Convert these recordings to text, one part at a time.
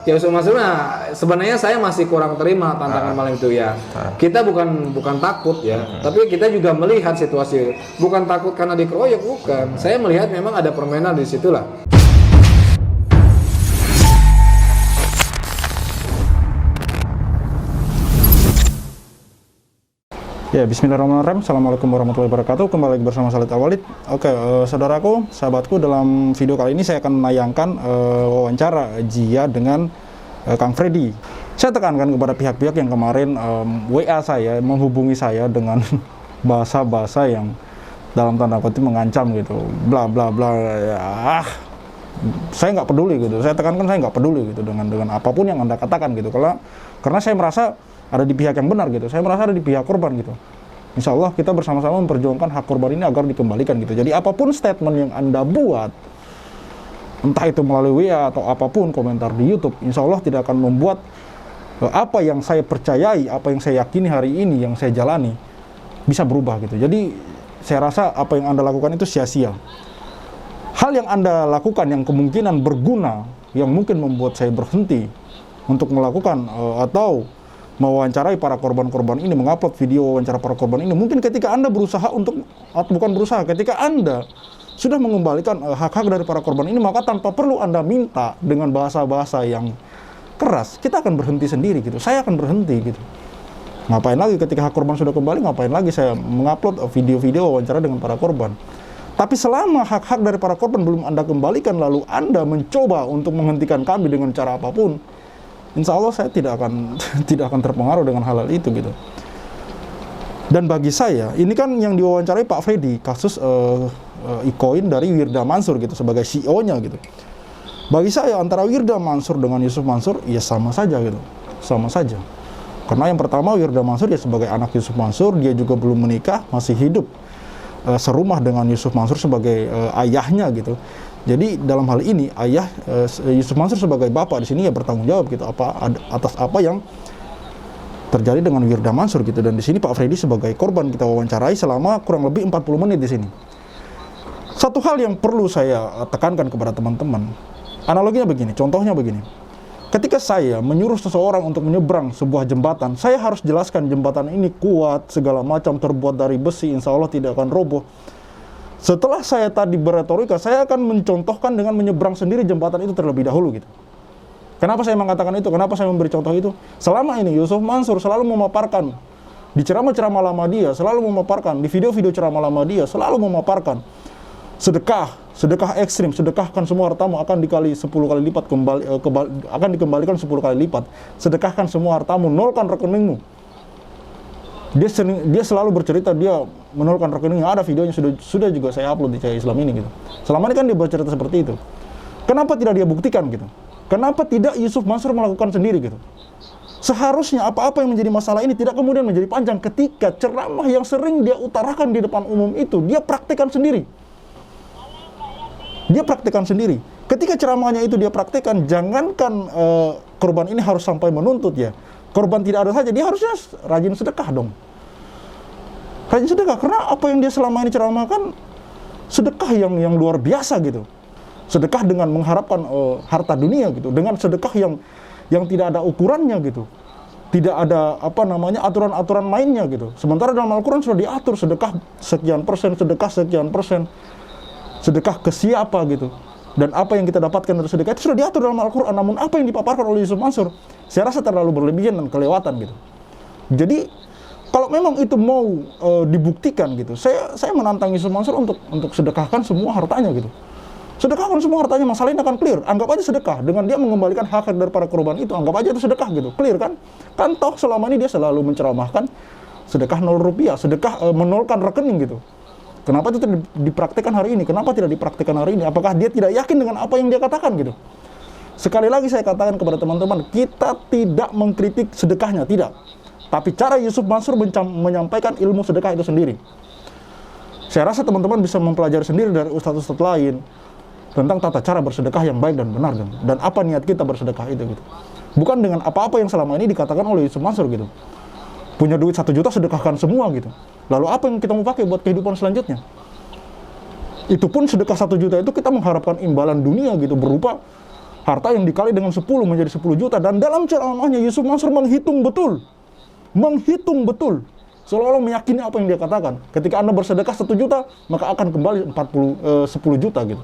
Ya maksudnya sebenarnya saya masih kurang terima tantangan maling itu ya. Kita bukan takut ya, tapi kita juga melihat situasi. Bukan takut karena dikeroyok, bukan. Saya melihat memang ada permainan di situlah. Ya, bismillahirrahmanirrahim. Assalamualaikum warahmatullahi wabarakatuh. Kembali lagi bersama Salid Awalid. Oke, saudaraku, sahabatku, dalam video kali ini saya akan menayangkan wawancara Jia dengan Kang Freddy. Saya tekankan kepada pihak-pihak yang kemarin WA saya, menghubungi saya dengan bahasa-bahasa yang dalam tanda kutip mengancam gitu, bla bla bla. Ya, saya nggak peduli gitu. Saya tekankan saya nggak peduli gitu dengan apapun yang Anda katakan gitu. Karena saya merasa ada di pihak yang benar gitu. Saya merasa ada di pihak korban gitu. Insya Allah kita bersama-sama memperjuangkan hak korban ini agar dikembalikan gitu. Jadi apapun statement yang Anda buat, entah itu melalui WA atau apapun komentar di YouTube, insya Allah tidak akan membuat apa yang saya percayai, apa yang saya yakini hari ini, yang saya jalani bisa berubah gitu. Jadi saya rasa apa yang Anda lakukan itu sia-sia. Hal yang Anda lakukan yang kemungkinan berguna, yang mungkin membuat saya berhenti untuk melakukan atau mewawancarai para korban-korban ini, mengupload video wawancara para korban ini, mungkin ketika Anda berusaha untuk, bukan berusaha, ketika Anda sudah mengembalikan hak-hak dari para korban ini, maka tanpa perlu Anda minta dengan bahasa-bahasa yang keras, kita akan berhenti sendiri gitu. Saya akan berhenti gitu. Ngapain lagi ketika hak korban sudah kembali, ngapain lagi saya mengupload video-video wawancara dengan para korban. Tapi selama hak-hak dari para korban belum Anda kembalikan, lalu Anda mencoba untuk menghentikan kami dengan cara apapun, insya Allah saya tidak akan terpengaruh dengan hal-hal itu gitu. Dan bagi saya, ini kan yang diwawancarai Pak Freddy, kasus e-coin dari Wirda Mansur gitu, sebagai CEO-nya gitu. Bagi saya, antara Wirda Mansur dengan Yusuf Mansur, ya sama saja gitu. Sama saja. Karena yang pertama, Wirda Mansur ya sebagai anak Yusuf Mansur, dia juga belum menikah, masih hidup serumah dengan Yusuf Mansur sebagai ayahnya gitu. Jadi dalam hal ini ayah Yusuf Mansur sebagai bapak di sini ya bertanggung jawab gitu atas apa yang terjadi dengan Wirda Mansur gitu. Dan di sini Pak Freddy sebagai korban kita wawancarai selama kurang lebih 40 menit di sini. Satu hal yang perlu saya tekankan kepada teman-teman, analoginya begini, contohnya begini. Ketika saya menyuruh seseorang untuk menyeberang sebuah jembatan, saya harus jelaskan jembatan ini kuat, segala macam, terbuat dari besi, insya Allah tidak akan roboh. Setelah saya tadi berretorika, saya akan mencontohkan dengan menyeberang sendiri jembatan itu terlebih dahulu gitu. Kenapa saya mengatakan itu? Kenapa saya memberi contoh itu? Selama ini Yusuf Mansur selalu memaparkan di ceramah-ceramah lama dia, selalu memaparkan di video-video ceramah lama dia, selalu memaparkan sedekah ekstrim, sedekahkan semua hartamu akan dikali 10 kali lipat akan dikembalikan 10 kali lipat. Sedekahkan semua hartamu, nolkan rekeningmu. Dia selalu bercerita dia menolkan rekeningnya, ada videonya sudah juga saya upload di Cahaya Islam ini gitu. Selama ini kan dia bercerita seperti itu. Kenapa tidak dia buktikan gitu? Kenapa tidak Yusuf Mansur melakukan sendiri gitu? Seharusnya apa-apa yang menjadi masalah ini tidak kemudian menjadi panjang ketika ceramah yang sering dia utarakan di depan umum itu dia praktekkan sendiri. Dia praktekkan sendiri. Ketika ceramahnya itu dia praktekkan, jangankan korban ini harus sampai menuntut ya. Korban tidak ada saja, dia harusnya rajin sedekah dong. Rajin sedekah, karena apa yang dia selama ini ceramahkan sedekah yang luar biasa gitu. Sedekah dengan mengharapkan harta dunia gitu, dengan sedekah yang tidak ada ukurannya gitu. Tidak ada aturan-aturan mainnya gitu. Sementara dalam Al-Qur'an sudah diatur sedekah sekian persen, sedekah sekian persen. Sedekah ke siapa gitu. Dan apa yang kita dapatkan dari sedekah itu sudah diatur dalam Al-Qur'an. Namun apa yang dipaparkan oleh Yusuf Mansur, saya rasa terlalu berlebihan dan kelewatan gitu. Jadi kalau memang itu mau dibuktikan gitu, saya menantang Yusuf Mansur untuk sedekahkan semua hartanya gitu. Sedekahkan semua hartanya, masalah ini akan clear. Anggap aja sedekah, dengan dia mengembalikan hak dari para korban itu, anggap aja itu sedekah gitu, clear kan? Kan toh selama ini dia selalu menceramahkan sedekah 0 rupiah, sedekah menolkan rekening gitu. Kenapa itu tidak dipraktikkan hari ini? Kenapa tidak dipraktikkan hari ini? Apakah dia tidak yakin dengan apa yang dia katakan gitu? Sekali lagi saya katakan kepada teman-teman, kita tidak mengkritik sedekahnya, tidak. Tapi cara Yusuf Mansur menyampaikan ilmu sedekah itu sendiri. Saya rasa teman-teman bisa mempelajari sendiri dari ustadz-ustadz lain tentang tata cara bersedekah yang baik dan benar dan apa niat kita bersedekah itu gitu. Bukan dengan apa-apa yang selama ini dikatakan oleh Yusuf Mansur gitu. Punya duit 1 juta sedekahkan semua gitu. Lalu apa yang kita mau pakai buat kehidupan selanjutnya? Itu pun sedekah 1 juta itu kita mengharapkan imbalan dunia gitu, berupa Harta yang dikali dengan 10 menjadi 10 juta. Dan dalam ceramahnya Yusuf Mansur menghitung betul. Seolah-olah meyakini apa yang dia katakan. Ketika Anda bersedekah 1 juta, maka akan kembali 10 juta gitu.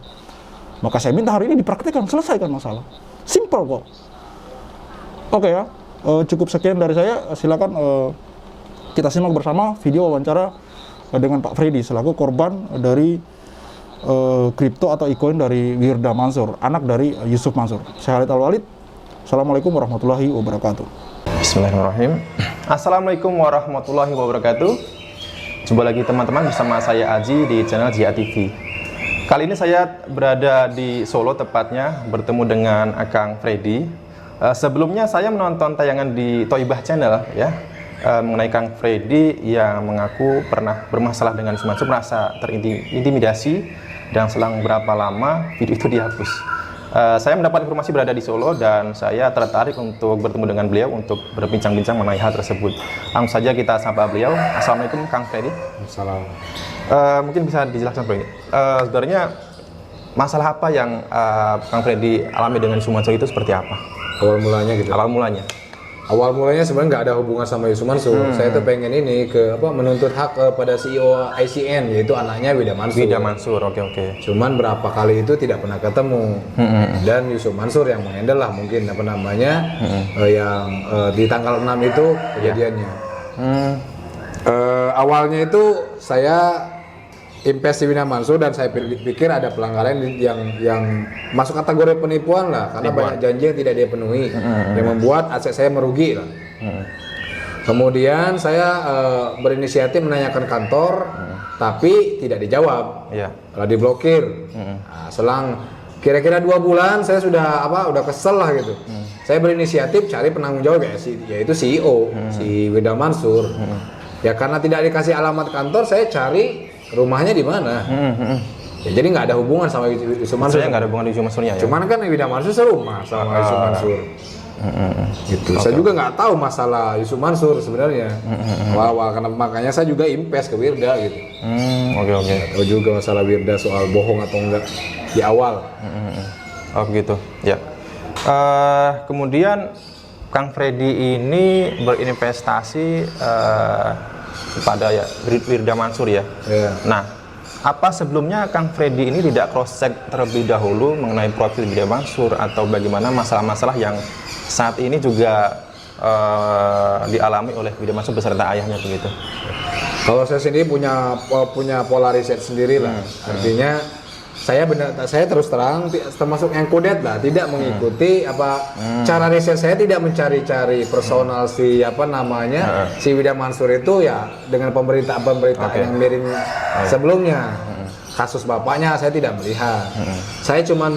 Maka saya minta hari ini dipraktikkan, selesaikan masalah. Simple kok. Oke ya, cukup sekian dari saya. Silakan kita simak bersama video wawancara dengan Pak Freddy selaku korban dari kripto atau e-coin dari Wirda Mansur, anak dari Yusuf Mansur. Saya Khalid Al-Walid. Assalamualaikum warahmatullahi wabarakatuh. Bismillahirrahmanirrahim. Assalamualaikum warahmatullahi wabarakatuh. Jumpa lagi teman-teman bersama saya Aji di channel Jia TV. Kali ini saya berada di Solo, tepatnya bertemu dengan Akang Freddy. Sebelumnya saya menonton tayangan di Toibah Channel ya, mengenai Kang Freddy yang mengaku pernah bermasalah dengan Yusuf Mansur, merasa terintimidasi, dan selang berapa lama video itu dihapus. Saya mendapat informasi berada di Solo dan saya tertarik untuk bertemu dengan beliau untuk berbincang-bincang mengenai hal tersebut. Langsung saja kita sapa beliau. Assalamualaikum Kang Freddy. Assalamualaikum. Mungkin bisa dijelaskan Bro ini. Sebenarnya masalah apa yang Kang Freddy alami dengan Yusuf Mansur itu seperti apa? Awal mulanya gitu. Awal mulanya sebenarnya nggak ada hubungan sama Yusuf Mansur. Saya tuh pengen menuntut hak kepada CEO ICN, yaitu anaknya Wirda Mansur. Wirda Mansur, oke. Cuman berapa kali itu tidak pernah ketemu. Dan Yusuf Mansur yang menghandle lah mungkin yang di tanggal 6 itu kejadiannya. Awalnya itu saya invest di Wirda Mansur dan saya pikir ada pelanggaran yang masuk kategori penipuan lah, karena banyak janji yang tidak dia penuhi yang membuat aset saya merugi lah. Kemudian saya berinisiatif menanyakan kantor, tapi tidak dijawab, malah diblokir. Nah, selang kira-kira 2 bulan saya sudah kesel lah gitu. Saya berinisiatif cari penanggung jawab yaitu CEO si Wirda Mansur. Ya karena tidak dikasih alamat kantor, saya cari rumahnya di mana. Ya, jadi nggak ada hubungan sama Yusuf Mansur. Maksudnya nggak ada hubungan dengan Yusuf Mansurnya ya? Cuman kan Wirda Mansur serumah sama Yusuf Mansur. Gitu. Saya juga nggak tahu masalah Yusuf Mansur sebenarnya. Awal-awal makanya saya juga invest ke Wirda gitu. Oke. Nggak tahu juga masalah Wirda soal bohong atau enggak di awal. Oh gitu. Ya. Kemudian Kang Freddy ini berinvestasi pada Wirda Mansur ya. Nah, apa sebelumnya Kang Freddy ini tidak cross check terlebih dahulu mengenai profil Wirda Mansur atau bagaimana masalah-masalah yang saat ini juga dialami oleh Wirda Mansur beserta ayahnya begitu? Kalau saya sendiri punya pola riset sendiri lah. Artinya saya terus terang termasuk yang kudet lah, tidak mengikuti cara riset saya, tidak mencari-cari personal si Wirda Mansur itu ya dengan pemberitaan yang miring sebelumnya. Kasus bapaknya saya tidak melihat. Saya cuma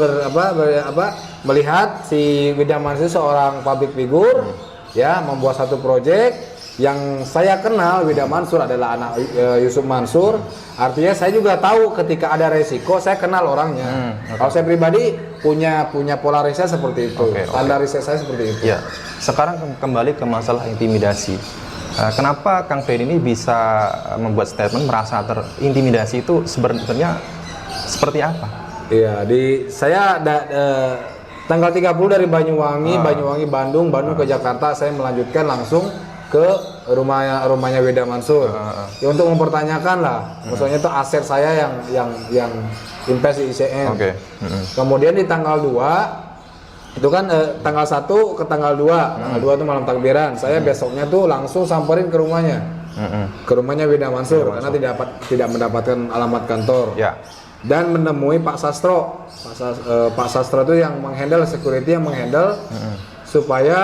melihat si Wirda Mansur seorang public figure ya, membuat satu proyek yang saya kenal. Wirda Mansur adalah anak Yusuf Mansur. Artinya saya juga tahu ketika ada resiko, saya kenal orangnya. Kalau saya pribadi punya pola riset seperti itu. Standar riset saya seperti itu. Ya. Sekarang kembali ke masalah intimidasi. Kenapa Kang Freddy ini bisa membuat statement merasa terintimidasi itu sebenarnya seperti apa? Iya, tanggal 30 dari Banyuwangi, Bandung ke Jakarta, saya melanjutkan langsung ke rumahnya Wirda Mansur. Ya, untuk mempertanyakan lah, maksudnya itu aset saya yang invest di ICN. Kemudian di tanggal 2 itu kan tanggal 1 ke tanggal 2. Tanggal 2 itu malam takbiran. Saya besoknya tuh langsung samperin ke rumahnya. Ke rumahnya Wirda Mansur karena tidak mendapatkan alamat kantor. Dan menemui Pak Sastro. Pak Sastro itu yang menghandle security, yang menghandle supaya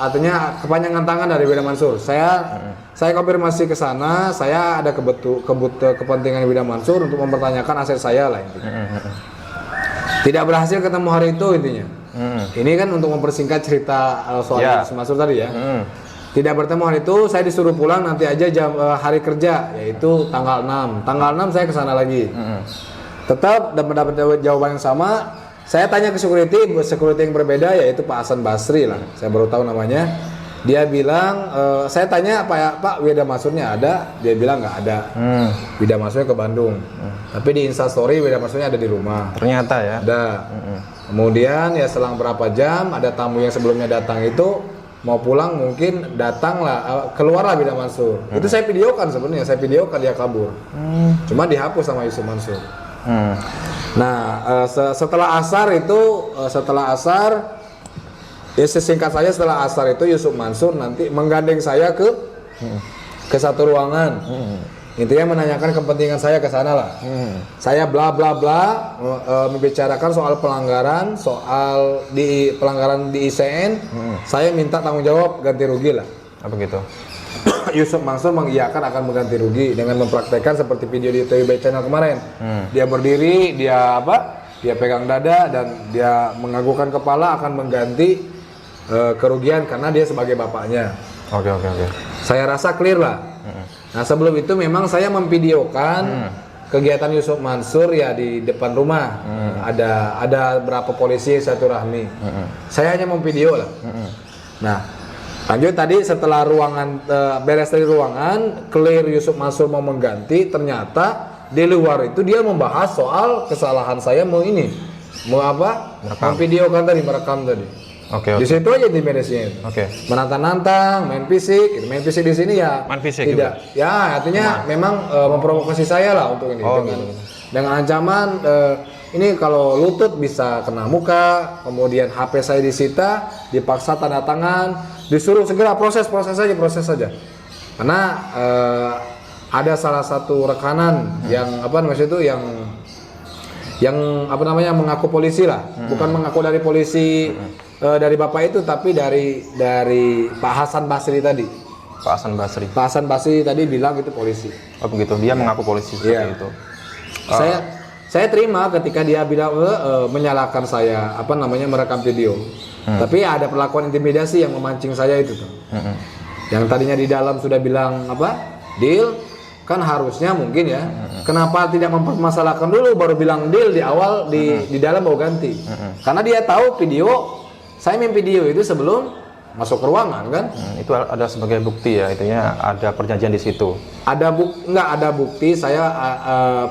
artinya kepanjangan tangan dari Wirda Mansur. Saya konfirmasi ke sana, saya ada kepentingan Wirda Mansur untuk mempertanyakan aset saya lah intinya. Tidak berhasil ketemu hari itu intinya. Ini kan untuk mempersingkat cerita soal Yusuf Mansur tadi ya. Tidak bertemu hari itu, saya disuruh pulang nanti aja hari kerja, yaitu tanggal 6. Tanggal 6 saya ke sana lagi. Tetap dan mendapat jawaban yang sama. Saya tanya ke security yang berbeda, yaitu Pak Hasan Basri lah. Saya baru tahu namanya. Dia bilang, saya tanya Pak Wirda Mansurnya ada? Dia bilang nggak ada. Wirda Mansurnya ke Bandung. Tapi di Instastory Wirda Mansurnya ada di rumah. Ternyata ya. Ada. Kemudian ya selang berapa jam ada tamu yang sebelumnya datang itu mau pulang mungkin datanglah keluarlah Wildan Mansur. Itu saya videokan sebenarnya, saya videokan dia kabur. Cuma dihapus sama Yusuf Mansur. Nah, setelah asar itu ya sesingkat saja setelah asar itu Yusuf Mansur nanti menggandeng saya ke satu ruangan. Intinya menanyakan kepentingan saya ke sana lah. Saya bla bla bla membicarakan soal pelanggaran di ICN. Saya minta tanggung jawab ganti rugi lah. Apa gitu? Yusuf Mansur mengiyakan akan mengganti rugi dengan mempraktekkan seperti video di TVB channel kemarin. Dia berdiri, dia pegang dada dan dia menganggukkan kepala akan mengganti kerugian karena dia sebagai bapaknya. Oke. Saya rasa clear lah. Nah sebelum itu memang saya memvideokan kegiatan Yusuf Mansur ya di depan rumah. Ada berapa polisi satu rahmi. Saya hanya memvideo lah. Nah lanjut tadi setelah ruangan beres dari ruangan, clear Yusuf Mansur mau mengganti, ternyata di luar itu dia membahas soal kesalahan saya memvideokan tadi, merekam tadi. Oke. Di situ aja diberesin. Oke. Menantang-nantang, main fisik di sini ya. Main fisik tidak. juga? Ya, artinya memang memprovokasi saya lah untuk ini. Dengan ancaman ini kalau lutut bisa kena muka, kemudian HP saya disita, dipaksa tanda tangan, disuruh segera proses saja. Karena ada salah satu rekanan yang mengaku polisi lah, bukan mengaku dari polisi dari bapak itu, tapi dari Pak Hasan Basri tadi. Pak Hasan Basri tadi bilang itu polisi. Oh begitu, dia mengaku polisi seperti itu. Saya terima ketika dia bilang menyalahkan saya merekam video. Tapi ada perlakuan intimidasi yang memancing saya itu tuh. Yang tadinya di dalam sudah bilang deal, kan harusnya mungkin ya. Kenapa tidak mempermasalahkan dulu baru bilang deal di awal, di dalam mau ganti. Karena dia tahu saya main video itu sebelum masuk ke ruangan kan. Itu ada sebagai bukti ya, intinya ada perjanjian di situ. Nggak ada bukti. Saya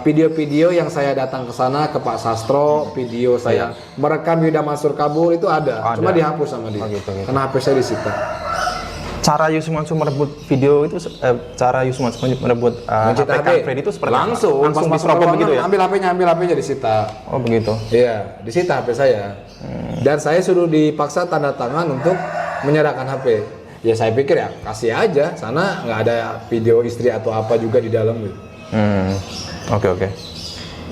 video-video yang saya datang ke sana ke Pak Sastro, video saya merekam Wildan Mansur kabur itu ada. Cuma dihapus sama dia. Gitu. Karena HP saya disita. Cara Yusuf Mansur merebut video itu, merebut HP Kang Freddy itu seperti langsung diserobot begitu ya? Ambil HP-nya disita. Oh begitu. Iya, disita HP saya. Dan saya suruh dipaksa tanda tangan untuk menyerahkan HP. Ya saya pikir ya kasih aja, sana nggak ada video istri atau apa juga di dalam gitu. Oke.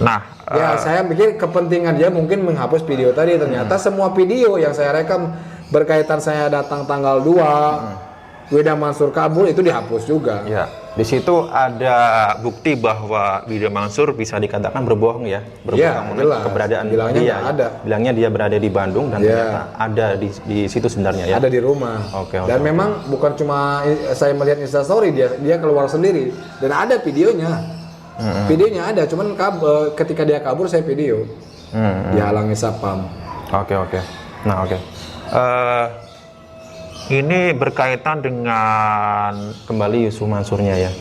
Nah, ya saya pikir kepentingan dia mungkin menghapus video tadi. Ternyata semua video yang saya rekam berkaitan saya datang tanggal 2 Wildan Mansur kabur itu dihapus juga. Ya, di situ ada bukti bahwa Wildan Mansur bisa dikatakan berbohong ya, mengenai keberadaan dia. Bilangnya dia berada di Bandung dan ternyata ada di situ sebenarnya ya. Ada di rumah. Oke. Dan memang bukan cuma saya melihat Instastory, dia keluar sendiri dan ada videonya. Videonya ada, cuman ketika dia kabur saya video. Dihalangi satpam. Oke. Nah, oke. Ini berkaitan dengan kembali Yusuf Mansurnya ya.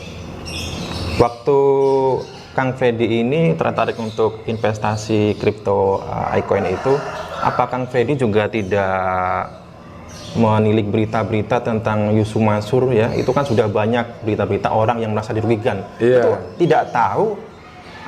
Waktu Kang Freddy ini tertarik untuk investasi kripto iCoin itu, apa Kang Freddy juga tidak menilik berita-berita tentang Yusuf Mansur ya? Itu kan sudah banyak berita-berita orang yang merasa dirugikan. Itu tidak tahu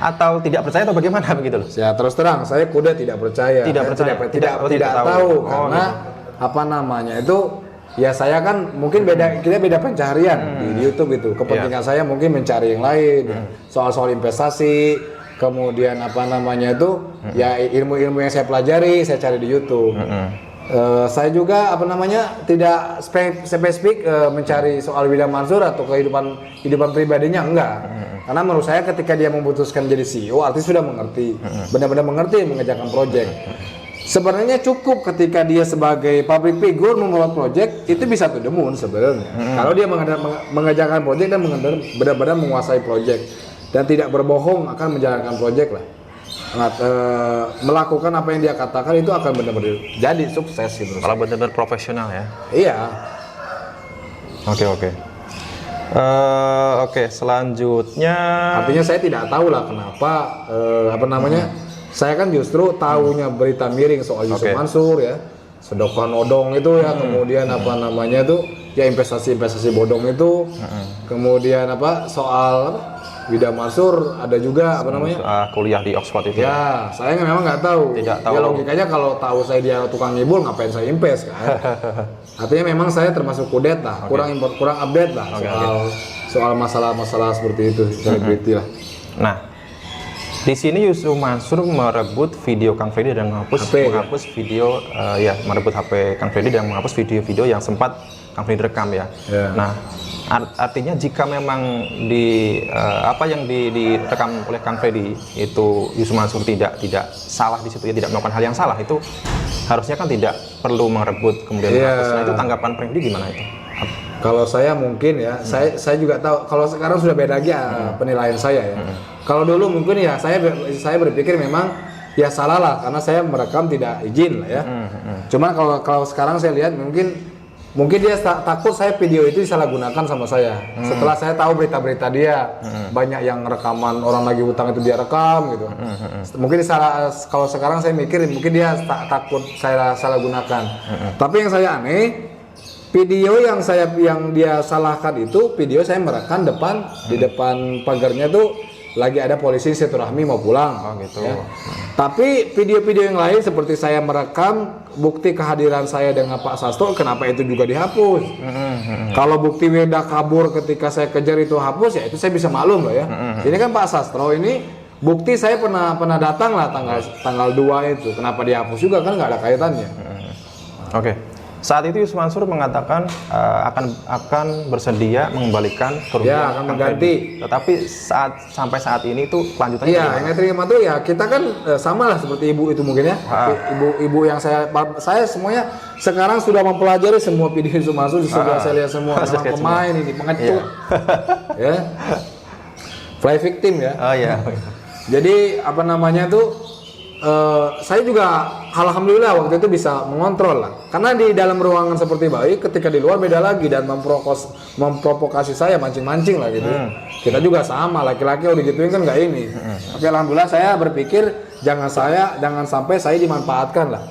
atau tidak percaya atau bagaimana begitu loh? Ya terus terang, saya kuda tidak percaya. Tidak tahu karena itu. Ya saya kan mungkin kita beda pencaharian di YouTube itu. Kepentingan saya mungkin mencari yang lain, soal investasi, kemudian ya ilmu-ilmu yang saya pelajari saya cari di YouTube. Saya juga tidak spesifik mencari soal Wildan Mansur atau kehidupan pribadinya enggak. Karena menurut saya ketika dia memutuskan jadi CEO, artis sudah mengerti, benar-benar mengerti mengerjakan proyek. Sebenarnya cukup ketika dia sebagai public figure membuat project itu bisa to the moon sebenarnya. Kalau dia mengerjakan project dan benar-benar menguasai project dan tidak berbohong akan menjalankan project lah. Melakukan apa yang dia katakan itu akan benar-benar jadi sukses gitu. Kalau benar-benar profesional ya. Iya. Oke, selanjutnya artinya saya tidak tahu lah kenapa Saya kan justru tahunya berita miring soal Yusuf Mansur ya, sedokan odong itu ya, kemudian apa namanya tuh ya investasi bodong itu, kemudian apa soal apa, Wida Mansur ada juga apa namanya kuliah di Oxford itu. ya. Saya memang nggak tahu. Tidak tahu. Ya logikanya kalau tahu saya dia tukang ngibul ngapain saya invest kan? Artinya memang saya termasuk kudet lah, kurang update lah soal masalah-masalah seperti itu, selebriti lah. Nah, di sini Yusuf Mansur merebut video Kang Freddy dan menghapus video merebut HP Kang Freddy dan menghapus video-video yang sempat Kang Freddy rekam ya. Nah, artinya jika memang apa yang direkam oleh Kang Freddy itu Yusuf Mansur tidak salah di situ ya, tidak melakukan hal yang salah, itu harusnya kan tidak perlu merebut kemudian menghapus. Nah, itu tanggapan Freddy gimana itu? Kalau saya mungkin ya, saya juga tahu. Kalau sekarang sudah beda lagi penilaian saya ya. Kalau dulu mungkin ya saya berpikir memang ya salah lah karena saya merekam tidak izin lah ya. Cuman kalau sekarang saya lihat mungkin dia takut saya video itu disalahgunakan sama saya. Setelah saya tahu berita-berita dia, banyak yang rekaman orang lagi utang itu dia rekam gitu. Mungkin kalau sekarang saya mikir mungkin dia takut saya salah gunakan. Tapi yang saya aneh, video yang dia salahkan itu video saya merekam di depan pagarnya tuh lagi ada polisi silaturahmi mau pulang. Oh gitu. Ya. Tapi video-video yang lain seperti saya merekam bukti kehadiran saya dengan Pak Sastro, kenapa itu juga dihapus? Kalau bukti Weda kabur ketika saya kejar itu hapus, ya itu saya bisa maklum lah ya. Ini kan Pak Sastro ini bukti saya pernah datang lah tanggal 2 itu, kenapa dihapus juga kan nggak ada kaitannya. Oke. Saat itu Yusuf Mansur mengatakan akan bersedia mengembalikan kerugian, akan mengganti. Tetapi sampai saat ini tuh lanjutannya yang terima tuh ya kita kan sama lah seperti ibu itu mungkin ya. Ibu yang saya semuanya sekarang sudah mempelajari semua video Yusuf Mansur, sudah saya lihat semua. Memang pemain ini pengecut. Ya. Play victim ya. Oh iya. Jadi apa namanya tuh saya juga alhamdulillah waktu itu bisa mengontrol lah, karena di dalam ruangan seperti baik, ketika di luar beda lagi dan memprovokasi saya, mancing-mancing lah gitu. Kita juga sama, laki-laki udah gituin kan nggak ini. Tapi alhamdulillah saya berpikir jangan sampai saya dimanfaatkan lah.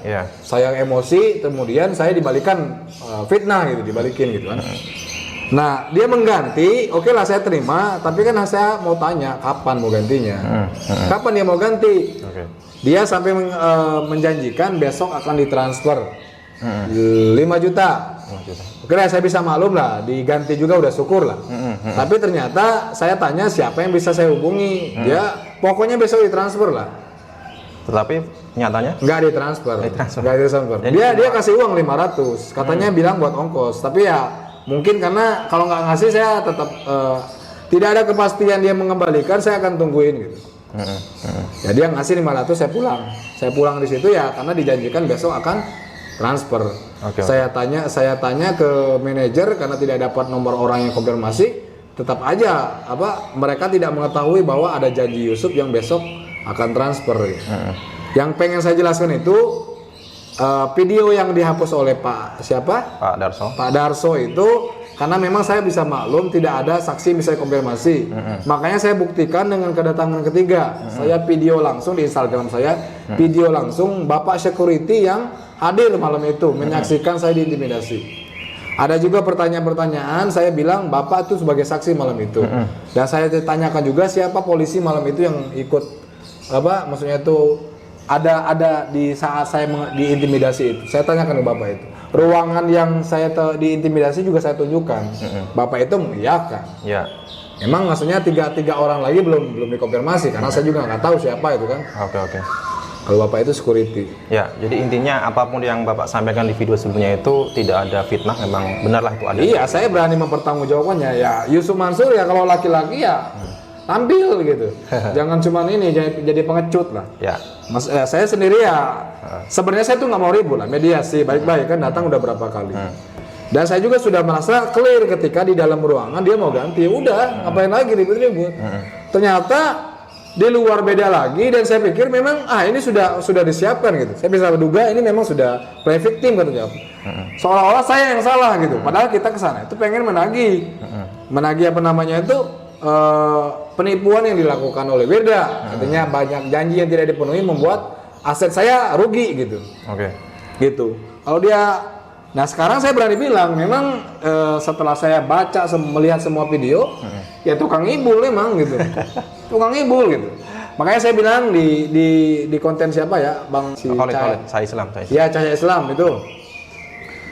Saya emosi kemudian saya dibalikan fitnah gitu, dibalikin gitu kan. Nah, dia mengganti, oke lah saya terima, tapi kan saya mau tanya kapan mau gantinya. Kapan dia mau ganti? Dia sampai menjanjikan besok akan ditransfer 5 juta. Oke lah saya bisa maklum lah, diganti juga udah syukur lah. Tapi ternyata saya tanya siapa yang bisa saya hubungi. Dia pokoknya besok ditransfer lah. Tetapi nyatanya nggak ditransfer. Dia kasih uang 500, katanya bilang buat ongkos. Tapi ya mungkin karena kalau nggak ngasih saya tetap tidak ada kepastian dia mengembalikan, saya akan tungguin gitu. Ya dia ngasih 500, saya pulang di situ ya karena dijanjikan besok akan transfer. Saya tanya ke manajer karena tidak dapat nomor orang yang konfirmasi, tetap aja mereka tidak mengetahui bahwa ada janji Yusuf yang besok akan transfer. Yang pengen saya jelaskan itu video yang dihapus oleh Pak Darso itu karena memang saya bisa maklum tidak ada saksi bisa konfirmasi. Makanya saya buktikan dengan kedatangan ketiga. Saya video langsung di Instagram saya, video langsung Bapak security yang hadir malam itu menyaksikan saya diintimidasi. Ada juga pertanyaan-pertanyaan, saya bilang Bapak itu sebagai saksi malam itu. Dan saya tanyakan juga siapa polisi malam itu yang ikut maksudnya itu ada di saat saya diintimidasi itu. Saya tanyakan ke Bapak itu. Ruangan yang saya diintimidasi juga saya tunjukkan. Bapak itu mengiyakan. Ya. Emang maksudnya tiga orang lagi belum dikonfirmasi karena saya juga nggak tahu siapa itu kan. Oke. Kalau Bapak itu security. Ya, jadi intinya apapun yang Bapak sampaikan di video sebelumnya itu tidak ada fitnah, memang benarlah itu ada. Iya, saya berani mempertanggungjawabkannya. Ya Yusuf Mansur ya kalau laki-laki ya tampil gitu. Jangan cuma ini jadi pengecut lah. Ya. Saya sendiri ya sebenarnya saya tuh nggak mau ribut lah, mediasi baik-baik kan datang udah berapa kali. Dan saya juga sudah merasa clear ketika di dalam ruangan dia mau ganti, udah ngapain lagi ribut-ribut. Ternyata di luar beda lagi dan saya pikir memang ini sudah disiapkan gitu. Saya bisa menduga ini memang sudah play victim katanya. Seolah-olah saya yang salah gitu. Padahal kita kesana itu pengen menagih apa namanya itu penipuan yang dilakukan oleh Wirda. Artinya banyak janji yang tidak dipenuhi membuat aset saya rugi gitu. Oke. Gitu. Kalau dia, nah sekarang saya berani bilang, memang setelah saya baca, melihat semua video, ya tukang ibul memang gitu. Tukang ibul gitu. Makanya saya bilang di konten siapa ya, Bang si Khalid, saya Islam. Ya, Cahaya Islam itu.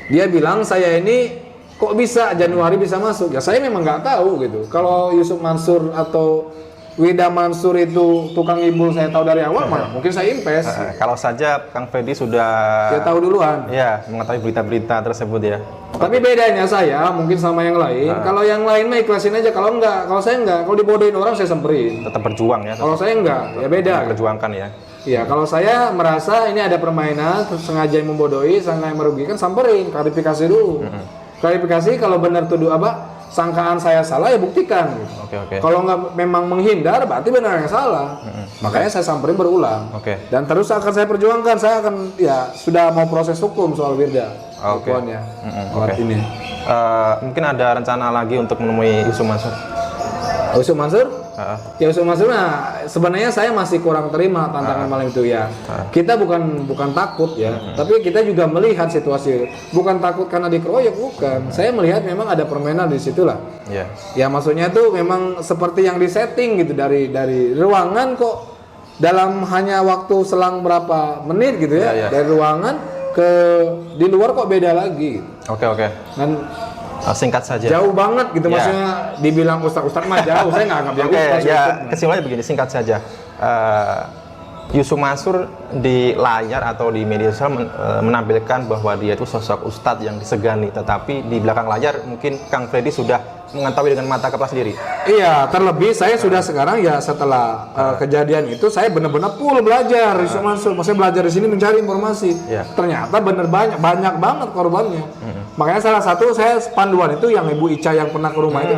Dia bilang saya ini kok bisa Januari bisa masuk? Ya saya memang nggak tahu gitu. Kalau Yusuf Mansur atau Wida Mansur itu tukang ibul saya tahu dari awal, mana mungkin saya invest. Kalau saja Kang Freddy sudah Dia tahu duluan. ya mengetahui berita-berita tersebut ya. Tapi bedanya saya mungkin sama yang lain. Kalau yang lain mah ikhlasin aja. Kalau saya enggak. Kalau dibodohin orang saya samperin. Tetap berjuang ya. Kalau saya enggak, ya beda. Perjuangkan ya. Iya, kalau saya merasa ini ada permainan, sengaja membodohi, sengaja merugikan, samperin, klarifikasi dulu. Klarifikasi kalau benar tuduh sangkaan saya salah ya buktikan. Oke. Kalau nggak memang menghindar berarti benar yang salah. Makanya saya samperin berulang. Oke. Dan terus akan saya perjuangkan. Saya akan ya sudah mau proses hukum soal Wirda. Oke. Pokoknya. Ini. Mungkin ada rencana lagi untuk menemui Yusuf Mansur. Yusuf Mansur? Ya Yusuf Mansur, nah sebenarnya saya masih kurang terima tantangan malam itu ya. Kita bukan takut ya, tapi kita juga melihat situasi. Bukan takut karena dikeroyok, bukan. Saya melihat memang ada permainan di situ lah. Iya. Ya maksudnya tuh memang seperti yang disetting gitu dari ruangan kok dalam hanya waktu selang berapa menit gitu ya. Iya. Dari ruangan ke di luar kok beda lagi. Oke. Dan Singkat saja. jauh banget gitu, maksudnya dibilang ustaz mah jauh, saya nggak anggap dia ustaz. Ya, kesimpulannya begini, singkat saja. Yusuf Mansur di layar atau di media sosial menampilkan bahwa dia itu sosok ustadz yang disegani, tetapi di belakang layar mungkin Kang Freddy sudah mengetahui dengan mata kepala sendiri. Iya, terlebih saya sudah sekarang ya setelah kejadian itu saya benar-benar full belajar Yusuf Mansur. Maksudnya belajar di sini mencari informasi. Iya. Ternyata bener banyak banget korbannya. Makanya salah satu saya panduan itu yang Ibu Ica yang pernah ke rumah itu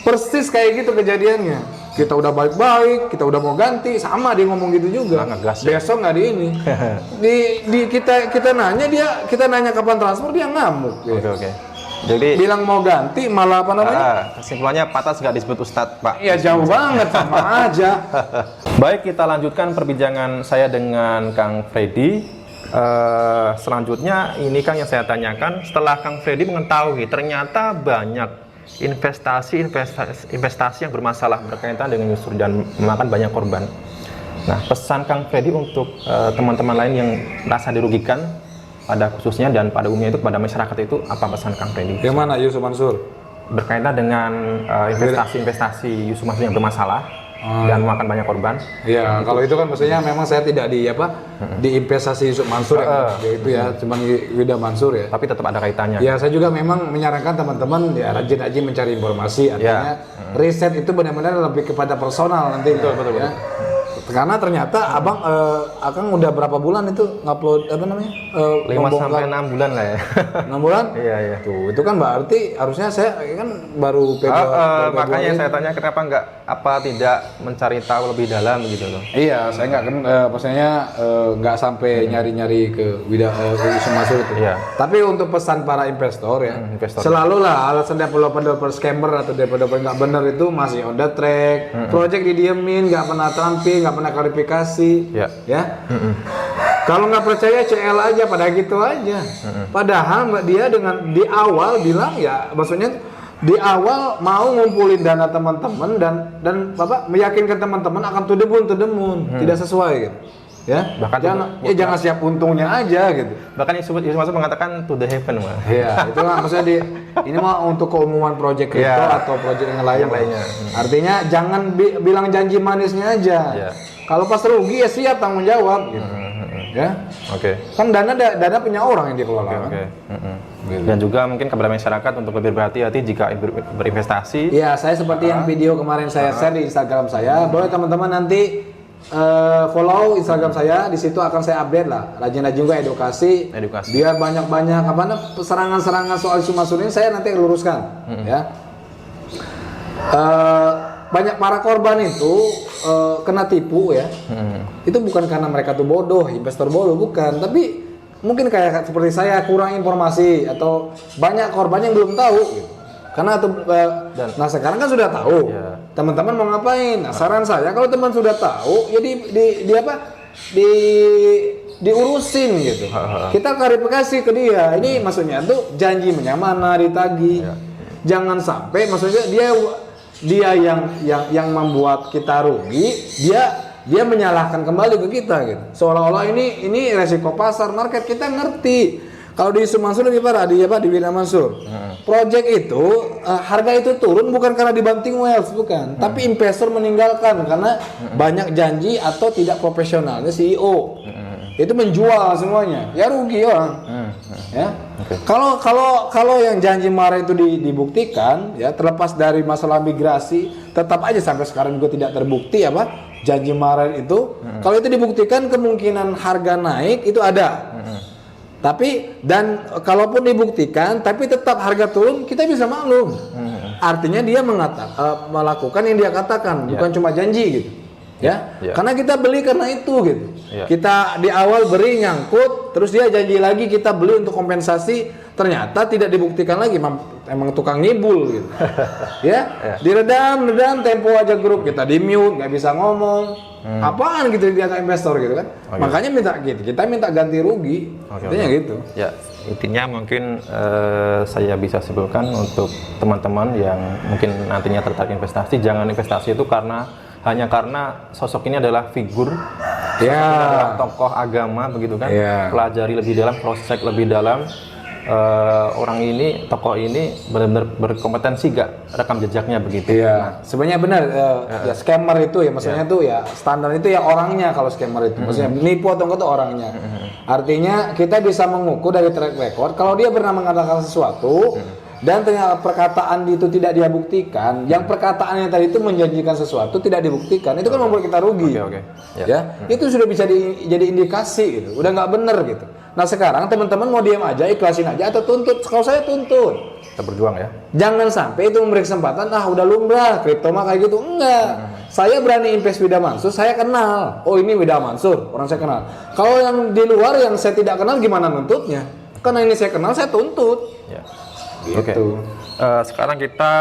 persis kayak gitu kejadiannya. Kita udah baik-baik, kita udah mau ganti, sama dia ngomong gitu juga. Ngegas ya? Besok nggak di ini. kita nanya kita nanya kapan transfer dia ngamuk. Oke. Jadi bilang mau ganti malah apa namanya? kesimpulannya Patas nggak disebut ustadz, Pak. Iya jauh banget sama aja. Baik, kita lanjutkan perbincangan saya dengan Kang Freddy. Selanjutnya ini Kang yang saya tanyakan, setelah Kang Freddy mengetahui ternyata banyak investasi yang bermasalah berkaitan dengan Yusuf dan memakan banyak korban. Nah, pesan Kang Freddy untuk teman-teman lain yang merasa dirugikan pada khususnya dan pada umumnya itu kepada masyarakat itu apa pesan Kang Freddy? Yang mana Yusuf Mansur? Berkaitan dengan investasi Yusuf Mansur yang bermasalah dan memakan banyak korban. Iya, kalau itu kan maksudnya memang saya tidak di investasi Yusuf Mansur itu ya, cuma Wida Mansur ya. Tapi tetap ada kaitannya. Ya, saya juga memang menyarankan teman-teman ya rajin-rajin mencari informasi, artinya riset itu benar-benar lebih kepada personal nanti. Betul. Ya. Karena ternyata Abang Akang udah berapa bulan itu ngupload 5 sampai 6 bulan lah ya. 6 bulan? Iya. Tuh, itu kan berarti harusnya saya kan baru makanya saya tanya kenapa tidak mencari tahu lebih dalam gitu loh. Iya, saya nggak maksudnya nggak sampai nyari-nyari ke Yusuf Mansur itu. Iya. Tapi untuk pesan para investor ya, selalu lah alasan developer scammer atau developer nggak benar itu masih on the track, project didiemin, nggak pernah tampil, nggak pernah klarifikasi, ya. Kalau nggak percaya CL aja, pada gitu aja. Padahal dia dengan di awal bilang ya, maksudnya di awal mau ngumpulin dana teman-teman dan Bapak meyakinkan teman-teman akan to the moon, tidak sesuai gitu. Ya, bahkan jangan siap untungnya aja gitu. Bahkan Yusuf Mansur mengatakan to the heaven, Mas. Iya, itu kan maksudnya ini mah untuk keumuman proyek kripto atau proyek yang lainnya. Artinya jangan bilang janji manisnya aja. Kalau pas rugi ya siap tanggung jawab gitu. Ya. Oke. Kan dana punya orang yang dikelola. Oke. Dan juga mungkin kepada masyarakat untuk lebih berhati-hati jika berinvestasi. Iya, saya seperti yang video kemarin saya share di Instagram saya. Boleh teman-teman nanti follow Instagram saya, di situ akan saya update lah. Rajin-rajin juga edukasi. Biar banyak-banyak serangan-serangan soal Yusuf Mansur ini saya nanti luruskan, ya. Banyak para korban itu kena tipu ya. Itu bukan karena mereka tuh bodoh, investor bodoh, bukan. Tapi mungkin kayak seperti saya kurang informasi atau banyak korban yang belum tahu gitu. Karena nah sekarang kan sudah tahu. teman-teman mau ngapain? Nah, saran saya kalau teman sudah tahu, ya diurusin gitu. Kita klarifikasi ke dia. Ini maksudnya tuh janji mana ditagih. Jangan sampai maksudnya dia yang membuat kita rugi, dia menyalahkan kembali ke kita gitu. Seolah-olah ini resiko pasar market, kita ngerti. Kalau di Yusuf Mansur lebih parah, di Wira Mansur. Project itu harga itu turun bukan karena dibanting Wells, bukan, tapi investor meninggalkan karena banyak janji atau tidak profesionalnya CEO. Itu menjual semuanya, ya rugi orang. Ya. Kalau yang janji marah itu dibuktikan, ya terlepas dari masalah migrasi, tetap aja sampai sekarang juga tidak terbukti janji marah itu. Kalau itu dibuktikan, kemungkinan harga naik itu ada. Tapi dan kalaupun dibuktikan, tapi tetap harga turun, kita bisa maklum. Artinya dia melakukan yang dia katakan, bukan cuma janji gitu. Ya, karena kita beli karena itu gitu. Kita di awal beri nyangkut, terus dia janji lagi kita beli untuk kompensasi, ternyata tidak dibuktikan lagi, emang tukang ngibul gitu. Diredam tempo aja grup, kita di mute, nggak bisa ngomong. Apaan gitu dia investor gitu kan. Makanya kita minta ganti rugi. Intinya gitu. Ya, intinya mungkin saya bisa simpulkan untuk teman-teman yang mungkin nantinya tertarik investasi, jangan investasi itu hanya karena sosok ini adalah figur, adalah tokoh agama begitu kan. Pelajari lebih dalam, cross check lebih dalam, orang ini, tokoh ini benar-benar berkompetensi gak rekam jejaknya begitu. Nah, sebenarnya benar ya scammer itu ya maksudnya tuh ya standar itu ya orangnya. Kalau scammer itu maksudnya nipu atau enggak tuh orangnya. Artinya kita bisa mengukur dari track record kalau dia pernah mengatakan sesuatu dan ternyata perkataan itu tidak dia buktikan, yang perkataannya tadi itu menjanjikan sesuatu tidak dibuktikan, itu kan membuat kita rugi. Itu sudah bisa jadi indikasi gitu, udah nggak bener gitu. Nah sekarang teman-teman mau diam aja, ikhlasin aja atau tuntut? Kalau saya tuntut. Kita berjuang ya. Jangan sampai itu memberi kesempatan, udah lumrah kripto mah kayak gitu. Enggak. Saya berani invest Wida Mansur, saya kenal. Oh ini Wida Mansur, orang saya kenal. Kalau yang di luar yang saya tidak kenal gimana nuntutnya? Karena ini saya kenal, saya tuntut. Gitu. Sekarang kita